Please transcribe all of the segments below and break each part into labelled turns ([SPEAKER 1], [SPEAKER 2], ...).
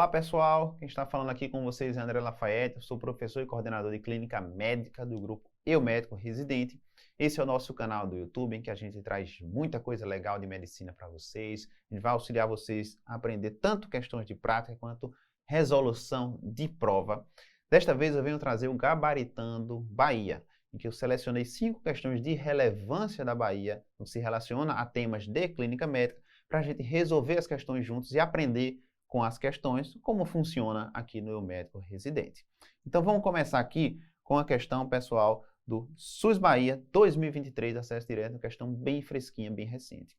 [SPEAKER 1] Olá pessoal, quem está falando aqui com vocês é André Lafayette, eu sou professor e coordenador de clínica médica do grupo Eu Médico Residente. Esse é o nosso canal do YouTube em que a gente traz muita coisa legal de medicina para vocês. A gente vai auxiliar vocês a aprender tanto questões de prática quanto resolução de prova. Desta vez eu venho trazer o Gabaritando Bahia, em que eu selecionei 5 questões de relevância da Bahia, que se relaciona a temas de clínica médica, para a gente resolver as questões juntos e aprender com as questões como funciona aqui no Eu Médico Residente. Então vamos começar aqui com a questão pessoal do SUS Bahia 2023, acesso direto, uma questão bem fresquinha, bem recente.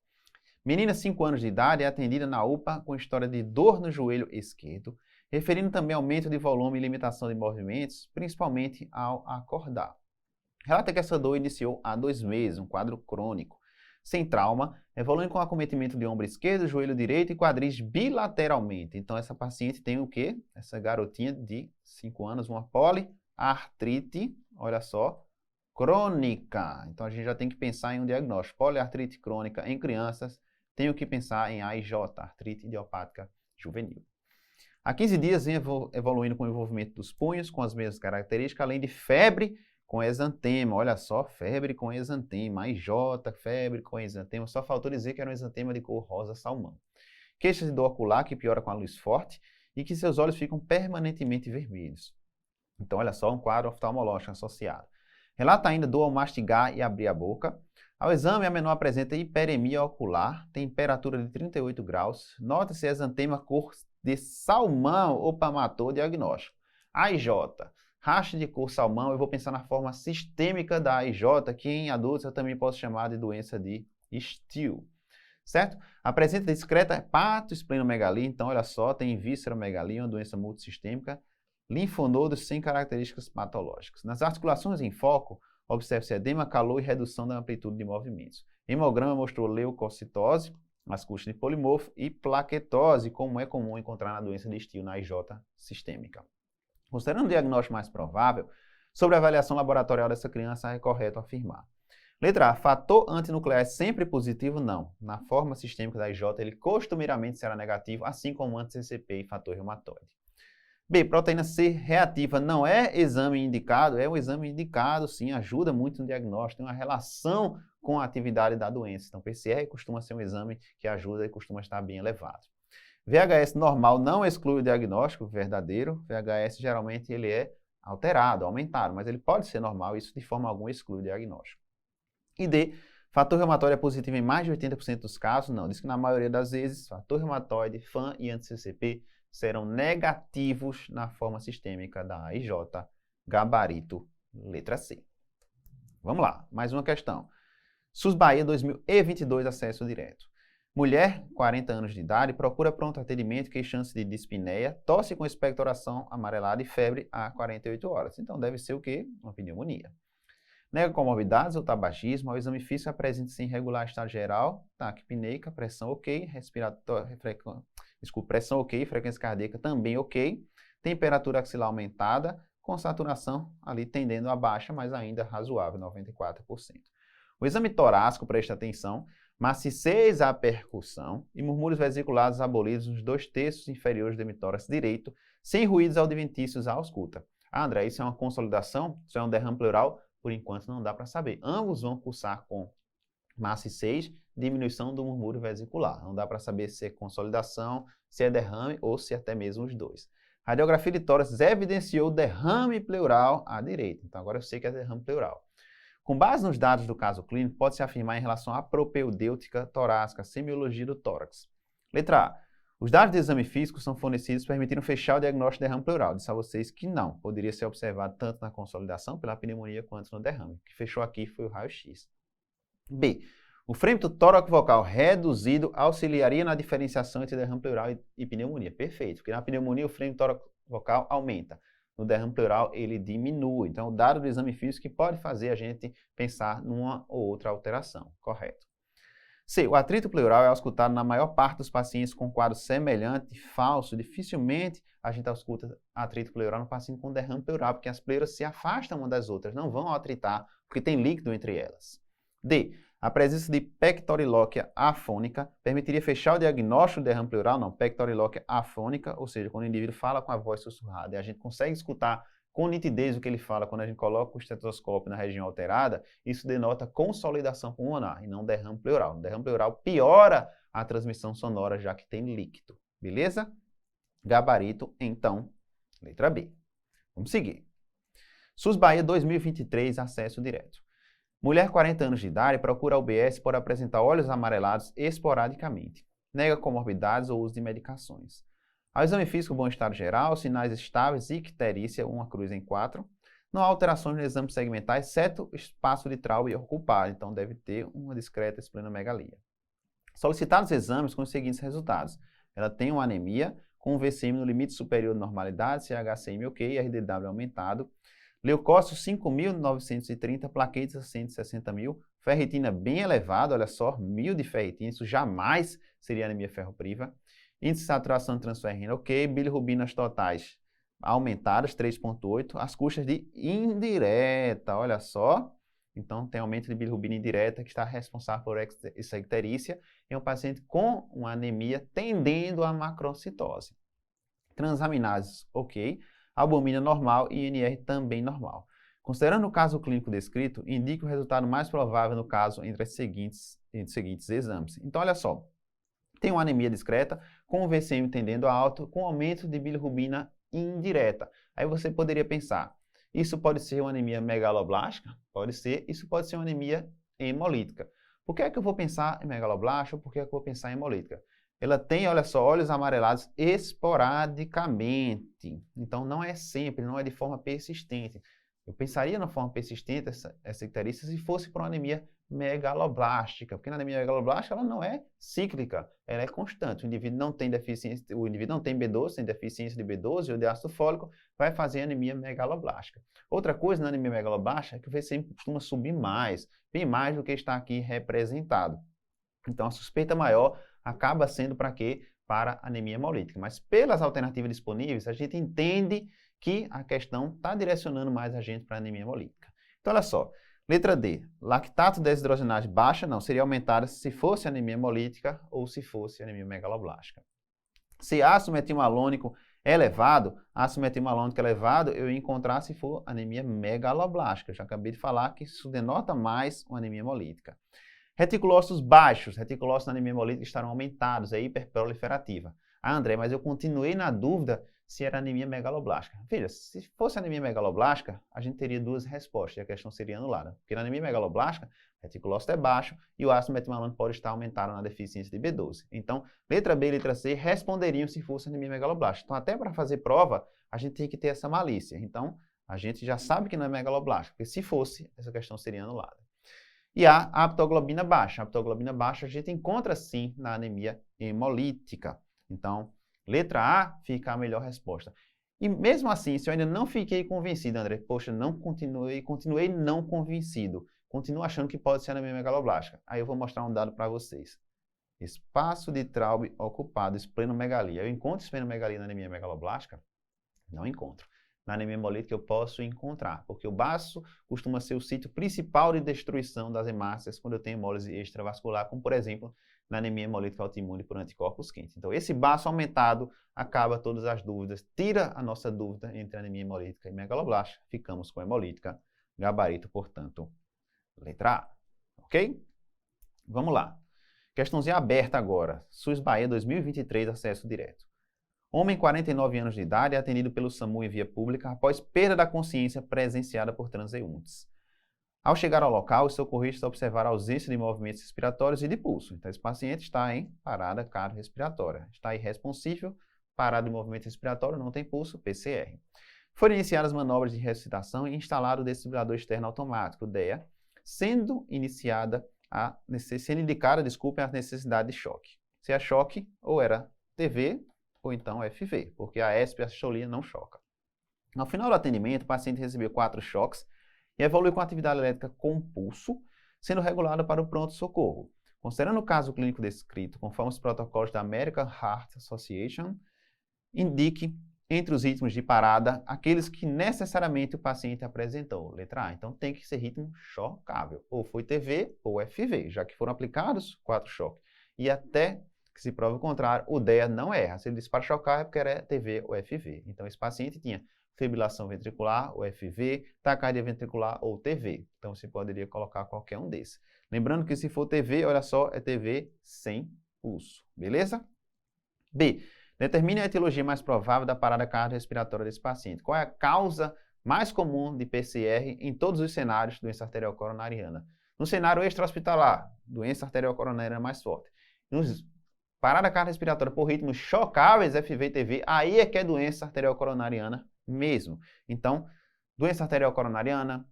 [SPEAKER 1] Menina, 5 anos de idade, é atendida na UPA com história de dor no joelho esquerdo, referindo também aumento de volume e limitação de movimentos, principalmente ao acordar. Relata que essa dor iniciou há 2 meses, um quadro crônico, sem trauma, evoluindo com acometimento de ombro esquerdo, joelho direito e quadris bilateralmente. Então essa paciente tem o quê? Essa garotinha de 5 anos, uma poliartrite, olha só, crônica. Então a gente já tem que pensar em um diagnóstico. Poliartrite crônica em crianças, tenho que pensar em AIJ, artrite idiopática juvenil. Há 15 dias vem evoluindo com o envolvimento dos punhos, com as mesmas características, além de febre com exantema. Olha só, febre com exantema. AIJ, febre com exantema. Só faltou dizer que era um exantema de cor rosa salmão. Queixas de dor ocular que piora com a luz forte e que seus olhos ficam permanentemente vermelhos. Então, olha só, um quadro oftalmológico associado. Relata ainda dor ao mastigar e abrir a boca. Ao exame, a menor apresenta hiperemia ocular, temperatura de 38 graus. Nota-se exantema cor de salmão. Opa, matou o diagnóstico. AIJ. Racha de cor salmão, eu vou pensar na forma sistêmica da AIJ, que em adultos eu também posso chamar de doença de Still, certo? Apresenta discreta hepatoesplenomegalia, então olha só, tem visceromegalia, uma doença multissistêmica, linfonodos sem características patológicas. Nas articulações em foco, observa-se edema, calor e redução da amplitude de movimentos. Hemograma mostrou leucocitose, masculina polimorfo e plaquetose, como é comum encontrar na doença de Still, na AIJ sistêmica. Considerando o diagnóstico mais provável, sobre a avaliação laboratorial dessa criança, é correto afirmar. Letra A. Fator antinuclear é sempre positivo? Não. Na forma sistêmica da IJ, ele costumeiramente será negativo, assim como anti-CCP e fator reumatoide. B. Proteína C reativa não é exame indicado? É um exame indicado, sim, ajuda muito no diagnóstico, tem uma relação com a atividade da doença. Então, PCR costuma ser um exame que ajuda e costuma estar bem elevado. VHS normal não exclui o diagnóstico verdadeiro. VHS geralmente ele é alterado, aumentado, mas ele pode ser normal, isso de forma alguma exclui o diagnóstico. E D, fator reumatoide é positivo em mais de 80% dos casos? Não, diz que na maioria das vezes, fator reumatoide, FAM e anti-CCP serão negativos na forma sistêmica da AIJ, gabarito, letra C. Vamos lá, mais uma questão. SUS Bahia 2022, acesso direto. Mulher, 40 anos de idade, procura pronto atendimento, queixando-se de dispneia, tosse com expectoração amarelada e febre há 48 horas. Então deve ser o quê? Uma pneumonia. Nega comorbidades ou tabagismo, ao exame físico apresenta-se irregular estado geral, taquipneica, pressão ok, pressão ok, frequência cardíaca também ok, temperatura axilar aumentada, com saturação ali tendendo a baixa, mas ainda razoável, 94%. O exame torácico, presta atenção, maciez à percussão e murmúrios vesiculados abolidos nos 2/3 inferiores do hemitórax direito, sem ruídos audiventícios à ausculta. Ah, André, isso é uma consolidação? Isso é um derrame pleural? Por enquanto não dá para saber. Ambos vão cursar com maciez, diminuição do murmúrio vesicular. Não dá para saber se é consolidação, se é derrame ou se até mesmo os dois. Radiografia de tórax evidenciou derrame pleural à direita. Então agora eu sei que é derrame pleural. Com base nos dados do caso clínico, pode-se afirmar em relação à propedêutica torácica, semiologia do tórax. Letra A. Os dados de exame físico são fornecidos permitindo fechar o diagnóstico de derrame pleural. Disse a vocês que não. Poderia ser observado tanto na consolidação, pela pneumonia, quanto no derrame. O que fechou aqui foi o raio-x. B. O frêmito tóraco-vocal reduzido auxiliaria na diferenciação entre derrame pleural e pneumonia. Perfeito, porque na pneumonia o frêmito tóraco-vocal aumenta. No derrame pleural, ele diminui. Então, o dado do exame físico que pode fazer a gente pensar numa ou outra alteração. Correto. C. O atrito pleural é auscultado na maior parte dos pacientes com quadro semelhante, falso. Dificilmente a gente ausculta atrito pleural no paciente com derrame pleural, porque as pleuras se afastam uma das outras, não vão atritar, porque tem líquido entre elas. D. A presença de pectorilóquia afônica permitiria fechar o diagnóstico de derrame pleural? Não, pectorilóquia afônica, ou seja, quando o indivíduo fala com a voz sussurrada e a gente consegue escutar com nitidez o que ele fala quando a gente coloca o estetoscópio na região alterada, isso denota consolidação pulmonar e não derrame pleural. O derrame pleural piora a transmissão sonora, já que tem líquido. Beleza? Gabarito, então, letra B. Vamos seguir. SUS Bahia 2023, acesso direto. Mulher 40 anos de idade procura a UBS por apresentar olhos amarelados esporadicamente. Nega comorbidades ou uso de medicações. Ao exame físico, bom estado geral, sinais estáveis, icterícia, uma cruz em 4. Não há alterações no exame segmentar, exceto espaço de trauma ocupado, então deve ter uma discreta esplenomegalia. Solicitados exames com os seguintes resultados. Ela tem uma anemia, com VCM no limite superior de normalidade, CHCM ok, RDW aumentado, leucócitos 5.930, plaquetas 160.000, ferritina bem elevada, olha só, 1.000 de ferritina, isso jamais seria anemia ferropriva. Índice de saturação de transferrina ok, bilirrubinas totais aumentadas, 3,8, as custas de indireta, olha só. Então, tem aumento de bilirrubina indireta que está responsável por essa icterícia em um paciente com uma anemia tendendo à macrocitose. Transaminases, ok. Albumina normal e INR também normal. Considerando o caso clínico descrito, indique o resultado mais provável no caso entre os seguintes exames. Então, olha só. Tem uma anemia discreta, com o VCM tendendo a alto, com aumento de bilirrubina indireta. Aí você poderia pensar, isso pode ser uma anemia megaloblástica? Pode ser. Isso pode ser uma anemia hemolítica. Por que é que eu vou pensar em megaloblástica ou por que é que eu vou pensar em hemolítica? Ela tem, olha só, olhos amarelados esporadicamente. Então, não é sempre, não é de forma persistente. Eu pensaria na forma persistente essa icterícia se fosse para uma anemia megaloblástica, porque na anemia megaloblástica ela não é cíclica, ela é constante. O indivíduo não tem deficiência, o indivíduo não tem B12, tem deficiência de B12 ou de ácido fólico, vai fazer anemia megaloblástica. Outra coisa na anemia megaloblástica é que o VCM costuma subir mais, bem mais do que está aqui representado. Então a suspeita maior acaba sendo para quê? Para anemia hemolítica. Mas pelas alternativas disponíveis, a gente entende que a questão está direcionando mais a gente para anemia hemolítica. Então olha só. Letra D, lactato desidrogenase baixa, não, seria aumentada se fosse anemia hemolítica ou se fosse anemia megaloblástica. Se ácido metilmalônico elevado, ácido metilmalônico elevado, eu ia encontrar se for anemia megaloblástica. Eu já acabei de falar que isso denota mais uma anemia hemolítica. Reticulócitos baixos, reticulócitos na anemia hemolítica estarão aumentados, é hiperproliferativa. Ah, André, mas eu continuei na dúvida se era anemia megaloblástica. Veja, se fosse anemia megaloblástica, a gente teria duas respostas e a questão seria anulada. Porque na anemia megaloblástica, o reticulócito é baixo e o ácido metilmalônico pode estar aumentado na deficiência de B12. Então, letra B e letra C responderiam se fosse anemia megaloblástica. Então, até para fazer prova, a gente tem que ter essa malícia. Então, a gente já sabe que não é megaloblástica, porque se fosse, essa questão seria anulada. E a aptoglobina baixa. A aptoglobina baixa a gente encontra sim na anemia hemolítica. Então, letra A fica a melhor resposta. E mesmo assim, se eu ainda não fiquei convencido, André, poxa, continuei não convencido, continuo achando que pode ser anemia megaloblástica. Aí eu vou mostrar um dado para vocês. Espaço de Traube ocupado, esplenomegalia. Eu encontro esplenomegalia na anemia megaloblástica? Não encontro. Na anemia hemolítica eu posso encontrar, porque o baço costuma ser o sítio principal de destruição das hemácias quando eu tenho hemólise extravascular, como por exemplo, na anemia hemolítica autoimune por anticorpos quentes. Então, esse baço aumentado acaba todas as dúvidas, tira a nossa dúvida entre anemia hemolítica e megaloblástica. Ficamos com hemolítica, gabarito, portanto, letra A. Ok? Vamos lá. Questãozinha aberta agora. SUS Bahia 2023, acesso direto. Homem, 49 anos de idade, é atendido pelo SAMU em via pública após perda da consciência presenciada por transeuntes. Ao chegar ao local, os socorristas observaram a ausência de movimentos respiratórios e de pulso. Então, esse paciente está em parada cardiorrespiratória. Está irresponsível, parada de movimento respiratório, não tem pulso, PCR. Foram iniciadas manobras de ressuscitação e instalado o desfibrilador externo automático, DEA, sendo indicada a necessidade de choque. Se é choque, ou era TV, ou então FV, porque a ESP e a sistolia não choca. Ao final do atendimento, o paciente recebeu 4 choques e evoluiu com atividade elétrica com pulso, sendo regulado para o pronto-socorro. Considerando o caso clínico descrito, conforme os protocolos da American Heart Association, indique entre os ritmos de parada, aqueles que necessariamente o paciente apresentou. Letra A. Então, tem que ser ritmo chocável. Ou foi TV ou FV, já que foram aplicados 4 choques. E até que se prove o contrário, o DEA não erra. Se ele disse para chocar, é porque era TV ou FV. Então, esse paciente tinha fibrilação ventricular ou FV, taquicardia ventricular ou TV. Então, você poderia colocar qualquer um desses. Lembrando que se for TV, olha só, é TV sem pulso. Beleza? B. Determine a etiologia mais provável da parada cardiorrespiratória desse paciente. Qual é a causa mais comum de PCR em todos os cenários de doença arterial coronariana? No cenário extra-hospitalar, doença arterial coronariana mais forte. Nos parada cardiorrespiratória por ritmos chocáveis, FV e TV, aí é que é doença arterial coronariana mesmo. Então, doença arterial coronariana,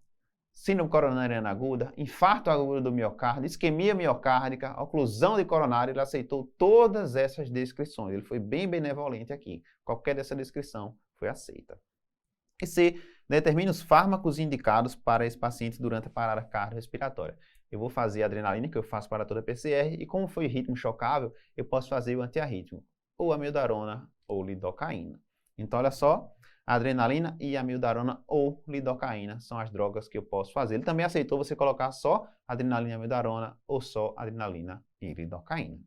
[SPEAKER 1] síndrome coronariana aguda, infarto agudo do miocárdio, isquemia miocárdica, oclusão de coronário, ele aceitou todas essas descrições. Ele foi bem benevolente aqui. Qualquer dessa descrição foi aceita. E C, determine os fármacos indicados para esse paciente durante a parada cardiorrespiratória. Eu vou fazer a adrenalina, que eu faço para toda PCR, e como foi ritmo chocável, eu posso fazer o antiarrítmico, ou amiodarona ou lidocaína. Então, olha só, a adrenalina e a amiodarona ou lidocaína são as drogas que eu posso fazer. Ele também aceitou você colocar só adrenalina e amiodarona ou só adrenalina e lidocaína.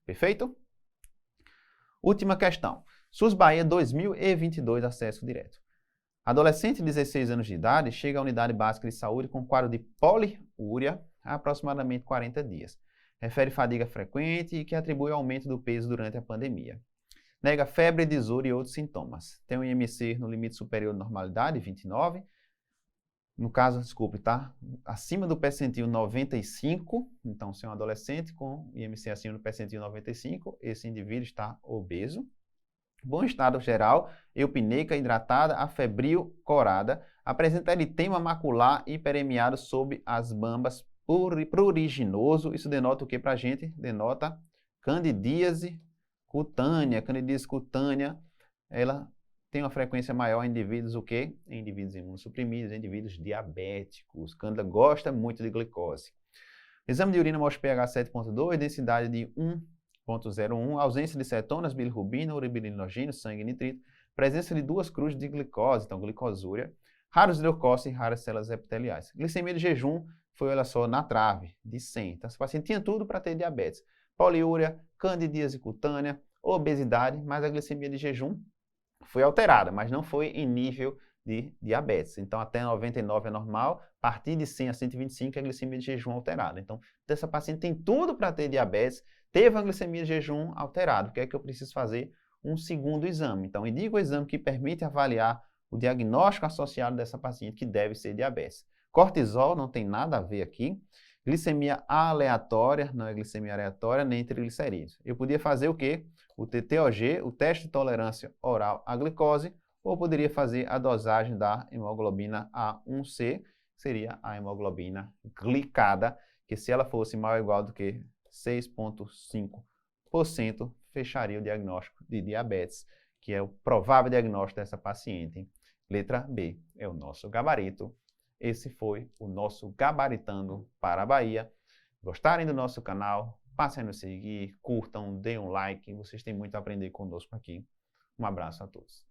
[SPEAKER 1] Perfeito? Última questão. SUS Bahia 2022, acesso direto. Adolescente de 16 anos de idade chega à unidade básica de saúde com quadro de poliúria há aproximadamente 40 dias. Refere fadiga frequente e que atribui aumento do peso durante a pandemia. Nega febre, desura e outros sintomas. Tem um IMC no limite superior de normalidade, 29. No caso, desculpe, tá? Acima do percentil 95. Então, se é um adolescente com IMC acima do percentil 95, esse indivíduo está obeso. Bom estado geral, eupneica hidratada, afebril, corada. Apresenta eritema macular hiperemiado sob as bambas, pruriginoso. Isso denota o que pra gente? Denota candidíase cutânea. Candidíase cutânea, ela tem uma frequência maior em indivíduos o quê? Em indivíduos imunossuprimidos, em indivíduos diabéticos. Cândida gosta muito de glicose. Exame de urina mostra pH 7.2, densidade de 1,01, ausência de cetonas, bilirrubina, uribilinogênio, sangue e nitrito, presença de 2 cruzes de glicose, então glicosúria, raros leucócitos e raras células epiteliais. Glicemia de jejum foi, olha só, na trave, de 100. Então, esse paciente tinha tudo para ter diabetes. Poliúria, candidíase cutânea, obesidade, mas a glicemia de jejum foi alterada, mas não foi em nível de diabetes. Então, até 99 é normal, a partir de 100 a 125 é a glicemia de jejum alterada. Então, essa paciente tem tudo para ter diabetes, teve a glicemia de jejum alterada. O que é que eu preciso fazer? Um segundo exame. Então, indico o exame que permite avaliar o diagnóstico associado dessa paciente que deve ser diabetes. Cortisol não tem nada a ver aqui. Glicemia aleatória, não é glicemia aleatória, nem triglicerídeos. Eu podia fazer o quê? O TTOG, o teste de tolerância oral à glicose, ou poderia fazer a dosagem da hemoglobina A1C, que seria a hemoglobina glicada, que se ela fosse maior ou igual do que 6,5%, fecharia o diagnóstico de diabetes, que é o provável diagnóstico dessa paciente. Letra B é o nosso gabarito. Esse foi o nosso Gabaritando para a Bahia. Gostarem do nosso canal, passem a nos seguir, curtam, deem um like. Vocês têm muito a aprender conosco aqui. Um abraço a todos.